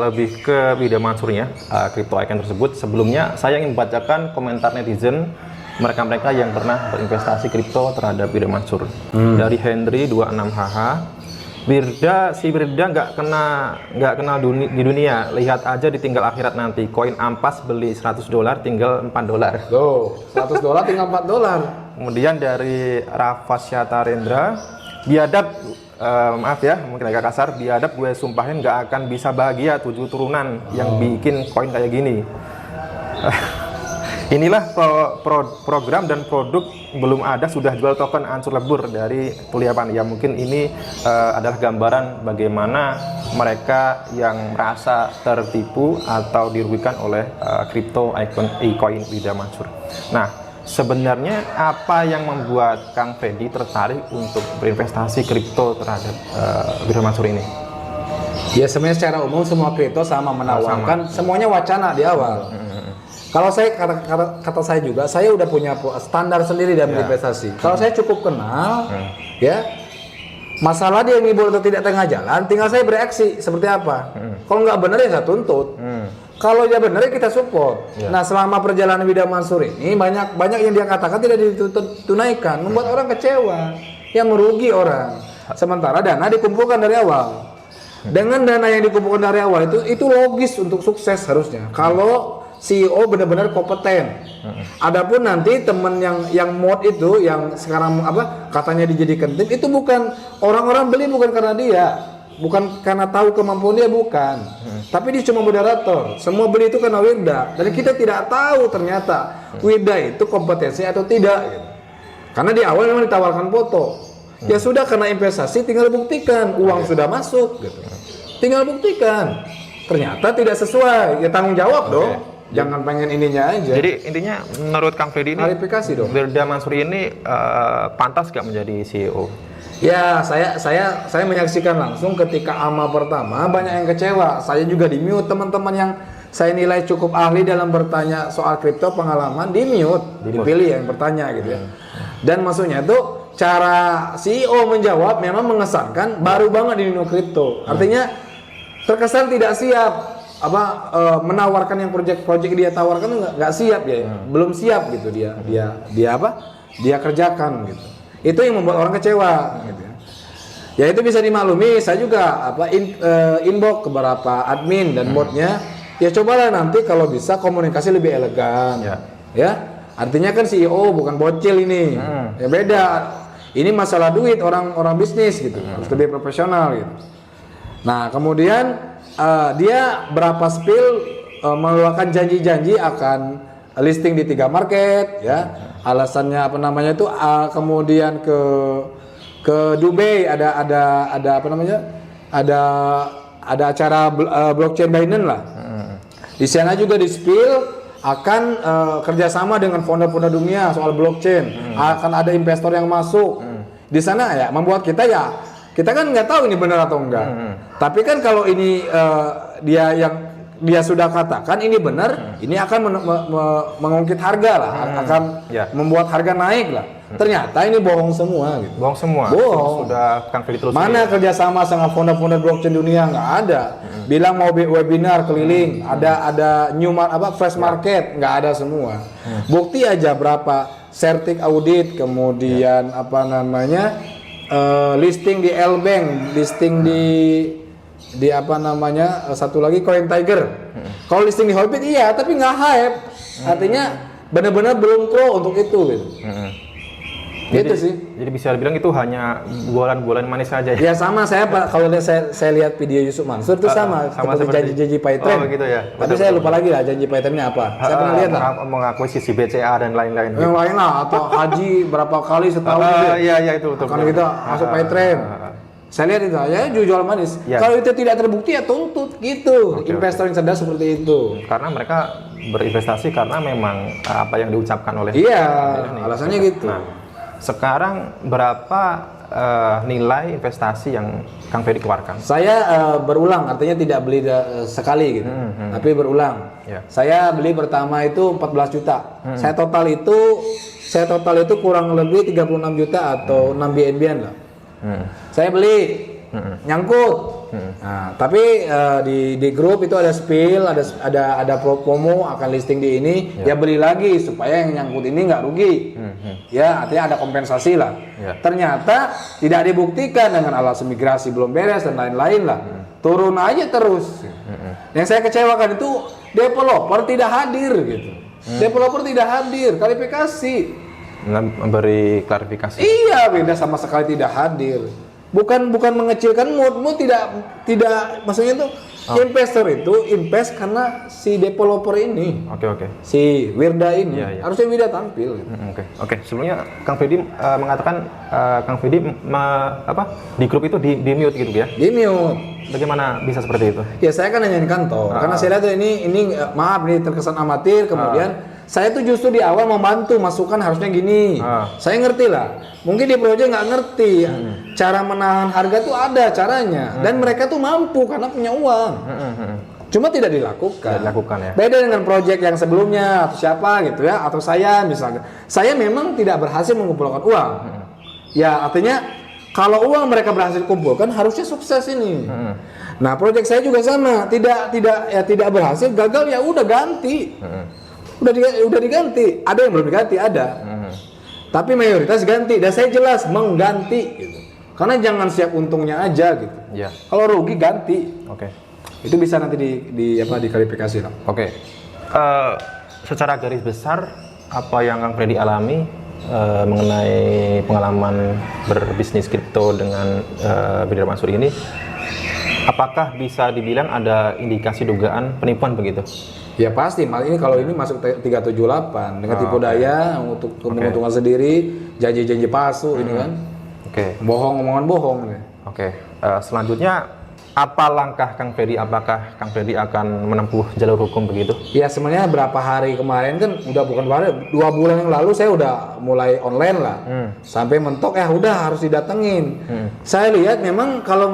lebih ke Wida Mansurnya, crypto icon tersebut. Sebelumnya saya ingin membacakan komentar netizen mereka yang pernah berinvestasi kripto terhadap Wida Mansur. Dari Henry 26HH, Wirda nggak kenal di dunia, lihat aja ditinggal akhirat nanti. Koin ampas beli $100 tinggal $4. Tuh, $100 tinggal $4. Kemudian dari Rafasya Rendra, biadab, maaf ya mungkin agak kasar, biadab gue sumpahin nggak akan bisa bahagia 7 turunan yang bikin koin kayak gini. Inilah program dan produk belum ada sudah jual token ancur lebur dari Tuliapan. Ya mungkin ini adalah gambaran bagaimana mereka yang merasa tertipu atau dirugikan oleh crypto icon Wida Mansur. Nah, sebenarnya apa yang membuat Kang Fedi tertarik untuk berinvestasi kripto terhadap Wida Mansur ini? Ya sebenarnya secara umum semua kripto sama menawarkan, semuanya wacana di awal. Kalau saya kata saya juga, saya udah punya standar sendiri dalam investasi. Kalau saya cukup kenal, ya masalah dia ngibul atau tidak tengah jalan, tinggal saya bereaksi seperti apa. Kalau nggak benar ya saya tuntut. Kalau dia benar ya kita support. Nah selama perjalanan Wida Mansur ini banyak yang dia katakan tidak ditunaikan, membuat orang kecewa, yang merugi orang. Sementara dana dikumpulkan dari awal. Dengan dana yang dikumpulkan dari awal itu logis untuk sukses harusnya. Kalau CEO benar-benar kompeten. Adapun nanti teman yang mod itu yang sekarang katanya dijadikan tim itu bukan orang-orang beli bukan karena dia, bukan karena tahu kemampuan dia, bukan. Tapi dia cuma moderator. Semua beli itu karena Wida dan kita tidak tahu ternyata Wida itu kompetensi atau tidak gitu. Karena di awal memang ditawarkan foto. Ya sudah karena investasi tinggal buktikan uang sudah masuk gitu. Tinggal buktikan. Ternyata tidak sesuai, ya tanggung jawab dong. Jangan pengen ininya aja. Jadi intinya menurut Kang Fedi ini klarifikasi dong. Wida Mansur ini pantas gak menjadi CEO? Ya, saya menyaksikan langsung ketika AMA pertama banyak yang kecewa. Saya juga di mute, teman-teman yang saya nilai cukup ahli dalam bertanya soal kripto pengalaman di mute, dipilih yang bertanya gitu ya. Dan maksudnya tuh cara CEO menjawab memang mengesankan baru banget di dunia kripto. Artinya terkesan tidak siap. menawarkan yang project dia tawarkan tuh nggak siap ya, belum siap gitu dia kerjakan gitu. Itu yang membuat orang kecewa gitu ya. Ya itu bisa dimaklumi, saya juga inbox ke beberapa admin dan botnya. Ya cobalah nanti kalau bisa komunikasi lebih elegan. Ya. Artinya kan CEO bukan bocil ini. Ya beda. Ini masalah duit orang bisnis gitu. Harus lebih profesional gitu. Nah, kemudian dia berapa spill mengeluarkan janji-janji akan listing di 3 market ya. Alasannya apa namanya itu kemudian ke Dubai ada apa namanya? Ada acara blockchain Binance lah. Di sana juga di spill akan kerjasama dengan founder-founder dunia soal blockchain. Akan ada investor yang masuk. Di sana ya membuat kita kan nggak tahu ini benar atau enggak. Tapi kan kalau ini dia sudah katakan ini benar, ini akan mengungkit harga lah, akan membuat harga naik lah. Ternyata ini bohong semua gitu. Bohong semua. Bohong. Sudah Kang Ferdi terus. Mana kerjasama sama founder-founder blockchain dunia, nggak ada. Bilang mau webinar keliling, ada fresh market, nggak ada semua. Bukti aja berapa Certic audit, kemudian listing di L-Bank, listing di satu lagi Coin Tiger. Kalau listing di Holbit iya, tapi nggak hype. Artinya benar-benar belum pro untuk itu gitu. Gitu sih. Jadi bisa dibilang itu hanya bualan-bualan manis saja ya. Ya sama kalau saya lihat video Yusuf Mansur itu sama seperti janji-janji Paytrend. Oh gitu ya. Tapi saya lupa lagi lah janji Paytrendnya apa. Saya pernah lihat lah. Mengakuisisi BCA dan lain-lain. Yang lain lah, atau haji berapa kali setahun gitu. Iya itu betul. Kan kita masuk Paytrend. Saya lihat itu ya jual manis. Ya. Kalau itu tidak terbukti ya tuntut gitu. Investor yang cerdas seperti itu. Karena mereka berinvestasi karena memang apa yang diucapkan oleh. Iya, alasannya gitu. Nah, sekarang berapa nilai investasi yang Kang Ferdi keluarkan? Saya berulang, artinya tidak beli sekali gitu, tapi berulang. Saya beli pertama itu 14 juta. Saya total itu kurang lebih 36 juta atau 6 BNB-an lah. Saya beli nyangkut. Nah, tapi di grup itu ada spill, ada promo akan listing di ini, ya beli lagi supaya yang nyangkut ini nggak rugi. Ya, artinya ada kompensasi lah. Ternyata tidak dibuktikan dengan alasan migrasi belum beres dan lain-lain lah. Turun aja terus. Yang saya kecewakan itu developer tidak hadir gitu. Developer tidak hadir, klarifikasi. Memberi klarifikasi. Iya, beda sama sekali tidak hadir. Bukan mengecilkan mood tidak maksudnya itu investor itu invest karena si developer ini. Oke. Si Wirda ini harusnya Wirda tampil. Oke. Sebelumnya Kang Ferdi mengatakan Kang Ferdi di grup itu di mute gitu ya. Di mute. Bagaimana bisa seperti itu? Ya saya kan hanya di kantor. Karena saya lihat ini maaf nih terkesan amatir, kemudian saya tuh justru di awal membantu masukan harusnya gini. Saya ngerti lah. Mungkin di proyek nggak ngerti cara menahan harga tuh ada caranya dan mereka tuh mampu karena punya uang. Cuma tidak dilakukan. Ya. Beda dengan proyek yang sebelumnya atau siapa gitu ya atau saya misalnya. Saya memang tidak berhasil mengumpulkan uang. Ya artinya kalau uang mereka berhasil kumpulkan harusnya sukses ini. Nah proyek saya juga sama. Tidak berhasil gagal ya udah ganti. Udah diganti, ada yang belum diganti ada, tapi mayoritas ganti dan saya jelas mengganti gitu. Karena jangan siap untungnya aja gitu. Kalau rugi ganti. Itu bisa nanti diklarifikasi lah. Secara garis besar apa yang Kang Ferdi alami mengenai pengalaman berbisnis kripto dengan Brother Mansur ini, apakah bisa dibilang ada indikasi dugaan penipuan begitu? Ya pasti, ini kalau ini masuk 378 dengan tipu daya untuk menguntungkan sendiri, janji-janji palsu ini kan. Bohong, omongan bohong. Selanjutnya apa langkah Kang Ferdi? Apakah Kang Ferdi akan menempuh jalur hukum begitu? Ya sebenarnya berapa hari kemarin kan bukan 2 bulan yang lalu saya udah mulai online lah. Sampai mentok udah harus didatengin. Saya lihat memang kalau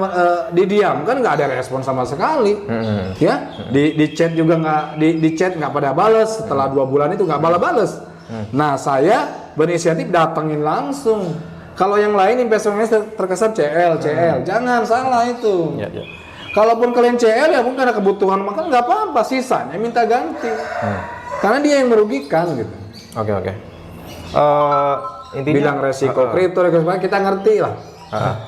didiamkan nggak ada respon sama sekali. Ya, di chat juga nggak di chat nggak pada balas. Setelah 2 bulan itu nggak balas. Nah, saya berinisiatif datengin langsung. Kalau yang lain investornya terkesan CL, jangan salah itu. Kalaupun kalian CL ya mungkin karena kebutuhan makan nggak apa-apa, sisanya minta ganti. Karena dia yang merugikan gitu. Oke. Intinya Bilang resiko kripto, kita ngerti lah.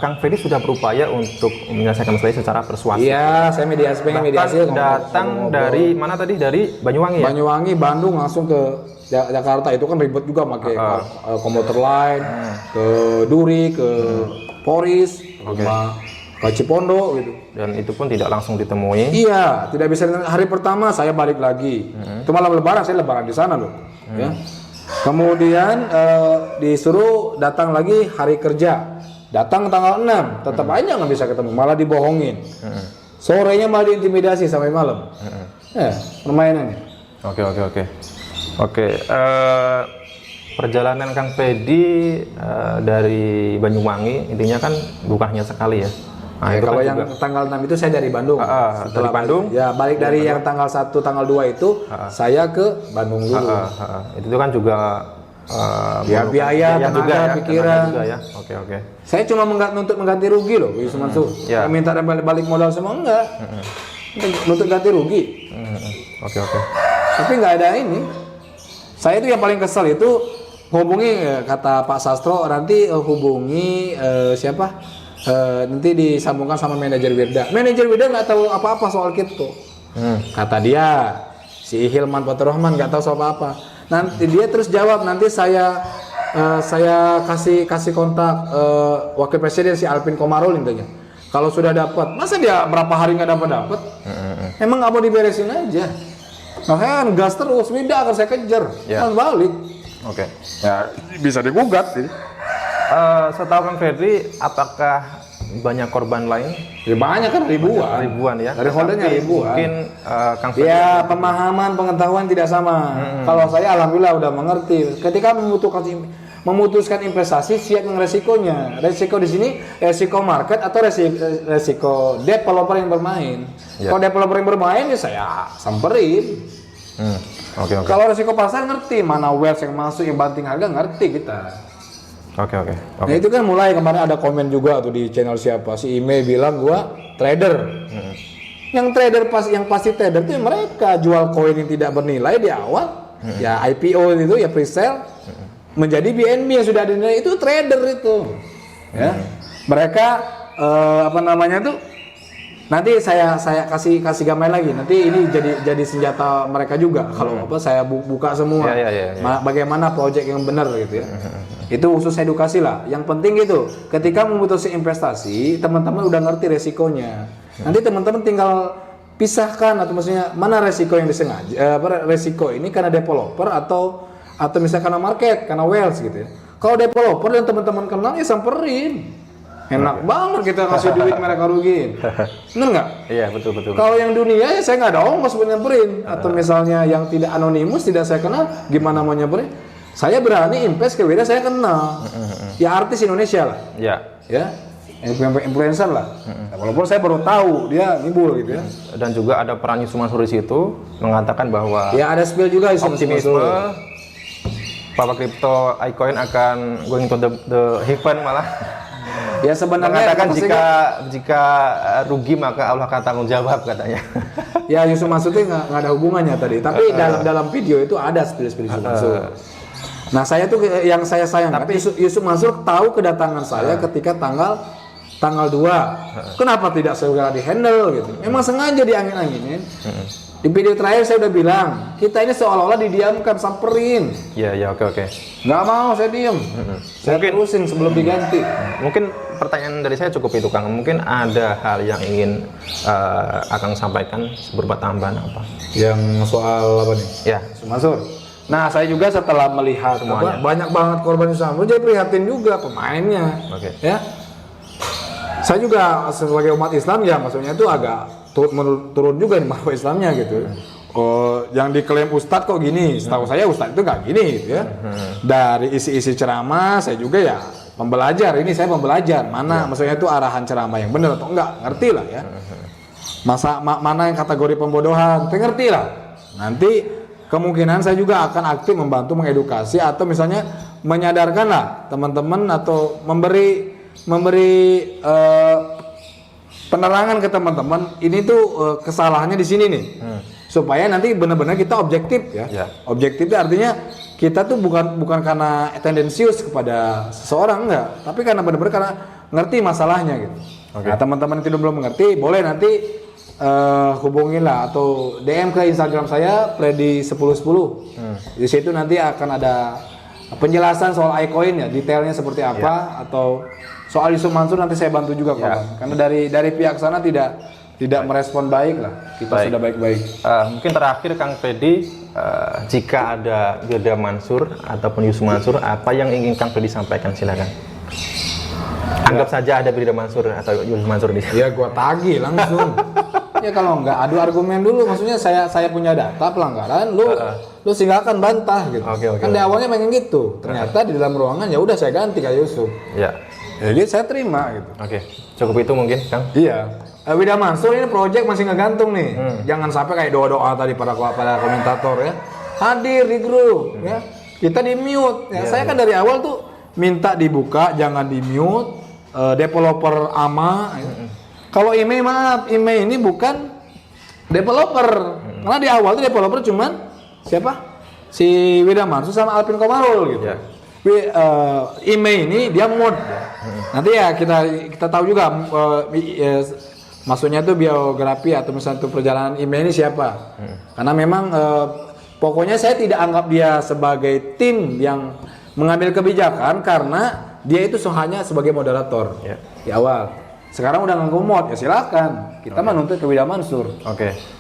Kang Freddy sudah berupaya untuk menyelesaikan masalah ini secara persuasif. Iya, saya mediasi, pengen mediasi. Datang dari mana tadi? Dari Banyuwangi ya? Banyuwangi, Bandung langsung ke Jakarta. Itu kan ribet juga pakai komuter lain, ke Duri, ke Poris, ke Cipondo gitu. Dan itu pun tidak langsung ditemui. Iya, tidak bisa. Hari pertama saya balik lagi. Itu malam Lebaran, saya Lebaran di sana loh. Ya. Kemudian disuruh datang lagi hari kerja. Datang tanggal 6, tetap aja nggak bisa ketemu, malah dibohongin. Sorenya malah diintimidasi sampai malam. Ya, permainannya. Oke. Perjalanan Kang Freddy dari Banyuwangi intinya kan bukan hanya sekali ya. Nah, kalau kan yang tanggal 6 itu saya dari Bandung. Setelah Bandung? Ya, balik dari yang tanggal 1, tanggal 2 itu saya ke Bandung dulu. Itu kan juga ya biaya, tenaga, juga ya, pikiran. juga ya. Oke. Saya cuma nuntut mengganti rugi loh, Yusuf Mansur. Ya. Minta balik modal semua enggak. Nuntut ganti rugi. Oke. Tapi nggak ada ini. Saya itu yang paling kesel itu hubungi kata Pak Sastro nanti hubungi siapa? Nanti disambungkan sama manajer Wirda. Manajer Wirda nggak tahu apa-apa soal kripto. Kata dia, si Hilman Faturrahman nggak tahu soal apa-apa. Nanti dia terus jawab, nanti saya kasih kontak wakil presiden si Alvin Komarul intinya. Kalau sudah dapat, masa dia berapa hari nggak dapat? Emang nggak mau diberesin aja? Makanya kan gas terus, Wirda akan saya kejar, kan balik. Oke. Ya bisa digugat sih. Setahu Kang Freddy, apakah banyak korban lain? Ya banyak kan Ribuan ya. Dari holdernya ribuan. Mungkin Kang Freddy. Ya pemahaman pengetahuan tidak sama. Kalau saya alhamdulillah udah mengerti. Ketika memutuskan investasi siap dengan resikonya. Resiko di sini resiko market atau resiko developer yang bermain. Kalau developer yang bermain ya saya samperin. Oke. Kalau resiko pasar ngerti, mana wealth yang masuk, yang banting harga ngerti kita. Oke. Nah itu kan mulai kemarin ada komen juga tuh di channel siapa si Ime bilang gua trader. Yang trader yang pasti trader itu mereka jual koin yang tidak bernilai di awal, ya IPO itu ya pre-sale menjadi BNB yang sudah ada nilai, itu trader itu. Ya. Mereka apa namanya tuh nanti saya kasih gambar lagi. Nanti ini jadi senjata mereka juga kalau apa saya buka semua. Bagaimana proyek yang benar gitu ya. Itu khusus edukasi lah. Yang penting itu ketika memutuskan investasi, teman-teman udah ngerti resikonya. Nanti teman-teman tinggal pisahkan atau maksudnya mana resiko yang disengaja, resiko ini karena developer atau misalnya karena market, karena wealth gitu ya. Kalau developer dan teman-teman kenal ya samperin. Enak banget kita kasih duit mereka rugiin. Bener nggak? Iya, betul. Kalau yang dunia ya saya nggak ada ongkos buat nyamperin. Atau misalnya yang tidak anonimus, tidak saya kenal, gimana mau nyamperin? Saya berani invest ke Wirda saya kenal. Ya artis Indonesia lah. Iya. Ya. Influencer lah. Walaupun saya baru tahu dia ngibul gitu ya. Dan juga ada peran Yusuf Mansur di situ mengatakan bahwa ya ada spill juga optimisme bahwa crypto iCoin akan going to the heaven malah. Ya sebenarnya mengatakan jika rugi maka Allah akan tanggung jawab katanya. Ya Yusuf Mansur itu nggak ada hubungannya tadi. Tapi dalam video itu ada spill Yusuf Mansur. Nah saya tuh yang saya sayangkan Yusuf Mansur tahu kedatangan saya ketika tanggal 2. Kenapa tidak segera di-handle gitu? Memang sengaja diangin-anginin. Di video terakhir saya udah bilang, kita ini seolah-olah didiamkan, samperin. Iya, oke. Nggak mau, saya diem. Saya terusin sebelum diganti. Mungkin pertanyaan dari saya cukup itu, Kang. Mungkin ada hal yang ingin Akang sampaikan berupa tambahan apa? Yang soal apa nih? Ya, Mansur. Nah, saya juga setelah melihat banyak banget korban Islam, jadi prihatin juga pemainnya. Oke. Ya. Saya juga sebagai umat Islam ya maksudnya itu agak turun juga nih marwah Islamnya gitu. Yang diklaim Ustadz kok gini, setahu saya Ustadz itu nggak gini gitu ya. Dari isi-isi ceramah saya juga ya pembelajar, ini saya pembelajar mana maksudnya itu arahan ceramah yang benar atau enggak, ngerti lah ya. Mana yang kategori pembodohan, saya ngerti lah. Nanti kemungkinan saya juga akan aktif membantu mengedukasi atau misalnya menyadarkan lah teman-teman atau memberi penerangan ke teman-teman. Ini tuh kesalahannya di sini nih. Supaya nanti benar-benar kita objektif ya. Objektif itu artinya kita tuh bukan karena tendensius kepada seseorang, enggak, tapi karena benar-benar karena ngerti masalahnya gitu. Nah, teman-teman yang belum mengerti boleh nanti hubungilah atau DM ke Instagram saya Freddy1010. Di situ nanti akan ada penjelasan soal iCoin ya, detailnya seperti apa, atau soal Yusuf Mansur nanti saya bantu juga kawan. Karena dari pihak sana tidak merespon baik lah. Kita sudah baik-baik. Mungkin terakhir Kang Freddy, jika ada Firda Mansur ataupun Yusuf Mansur, apa yang ingin Kang Freddy sampaikan, silakan. Anggap saja ada Firda Mansur atau Yusuf Mansur di sini. Ya gua tagih langsung. Ya kalau nggak adu argumen dulu, maksudnya saya punya data pelanggaran, lu silakan bantah gitu. Kan di awalnya pengen gitu. Ternyata di dalam ruangan ya udah saya ganti kayak Yusuf. Jadi saya terima gitu. Cukup itu mungkin, Kang? Iya. Firda Mansur ini project masih ngegantung nih. Jangan sampai kayak doa-doa tadi para komentator ya. Hadir di grup ya. Kita di mute ya. Saya kan dari awal tuh minta dibuka, jangan di mute. Developer AMA. Kalau email maaf, email ini bukan developer. Karena di awal tuh developer cuman siapa? Si Firda Mansur sama Alvin Komarul gitu. Email ini dia mod. Nanti ya kita tahu juga maksudnya itu biografi atau misalnya itu perjalanan email ini siapa. Karena memang pokoknya saya tidak anggap dia sebagai tim yang mengambil kebijakan karena dia itu hanya sebagai moderator di awal. Sekarang udah nge-mod ya silakan. Kita menuntut ke Firda Mansur.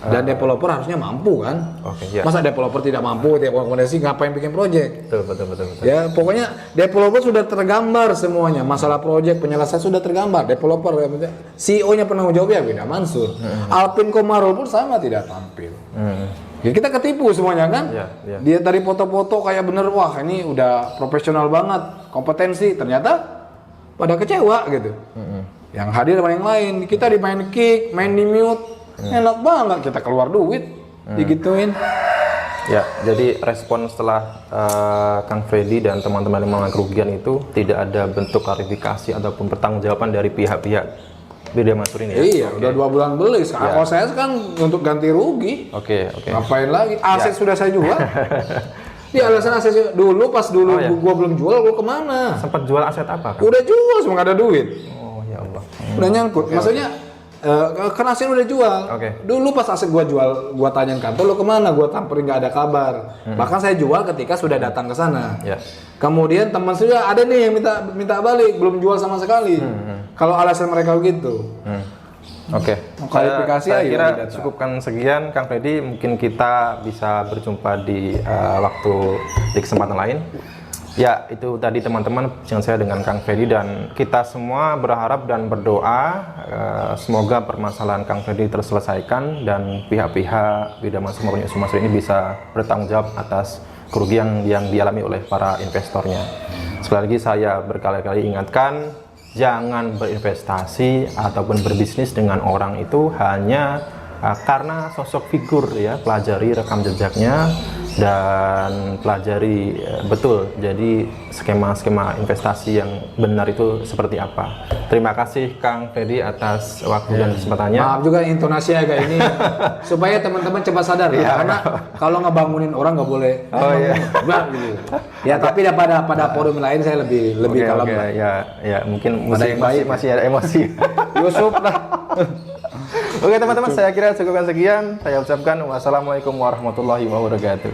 Dan developer harusnya mampu kan. Masa developer tidak mampu, tidak akomodasi, ngapain bikin project? Betul. Ya pokoknya developer sudah tergambar semuanya. Masalah project penyelesaian sudah tergambar. Developer, CEO-nya penanggung jawab ya Firda Mansur. Alvin Komarul pun sama tidak tampil. Ya kita ketipu semuanya kan. Dia dari foto-foto kayak bener, wah ini udah profesional banget, kompetensi, ternyata pada kecewa gitu. Yang hadir sama yang lain, kita dimain kick, main di mute, enak banget, kita keluar duit, digituin. Ya, jadi respon setelah Kang Freddy dan teman-teman yang mengalami kerugian itu tidak ada bentuk klarifikasi ataupun pertanggungjawaban dari pihak-pihak Firda Mansur ini ya? Iya, udah 2 bulan beli. Sekarang kalau saya kan untuk ganti rugi. Ngapain lagi? Aset sudah saya jual. Di alasan aset dulu pas gua belum jual, gua kemana? Sempat jual aset apa? Udah jual, cuma nggak ada duit. Ya Allah. Udah nyangkut. Maksudnya kan aset udah jual. Dulu pas aset gua jual, gua tanyain kantor, lo kemana? Gua tamperin nggak ada kabar. Bahkan saya jual ketika sudah datang ke sana. Kemudian teman saya ada nih yang minta balik, belum jual sama sekali. Kalau alasan mereka begitu. Klarifikasi saya kira cukupkan sekian, Kang Freddy. Mungkin kita bisa berjumpa di waktu di kesempatan lain. Ya, itu tadi teman-teman yang saya dengan Kang Freddy, dan kita semua berharap dan berdoa semoga permasalahan Kang Freddy terselesaikan dan pihak-pihak Firda Mansur maupun Yusuf Mansur ini bisa bertanggung jawab atas kerugian yang dialami oleh para investornya. Sekali lagi saya berkali-kali ingatkan, jangan berinvestasi ataupun berbisnis dengan orang itu hanya karena sosok figur ya. Pelajari rekam jejaknya dan pelajari betul jadi skema-skema investasi yang benar itu seperti apa. Terima kasih Kang Freddy atas waktu dan kesempatannya. Maaf juga intonasi agak ini supaya teman-teman cepat sadar ya, karena kalau ngebangunin orang nggak boleh gitu. Ya tapi pada forum lain saya lebih kalem. Ya mungkin masih ada emosi. Yusuf lah. Oke teman-teman, saya kira cukupkan sekian. Saya ucapkan wassalamualaikum warahmatullahi wabarakatuh.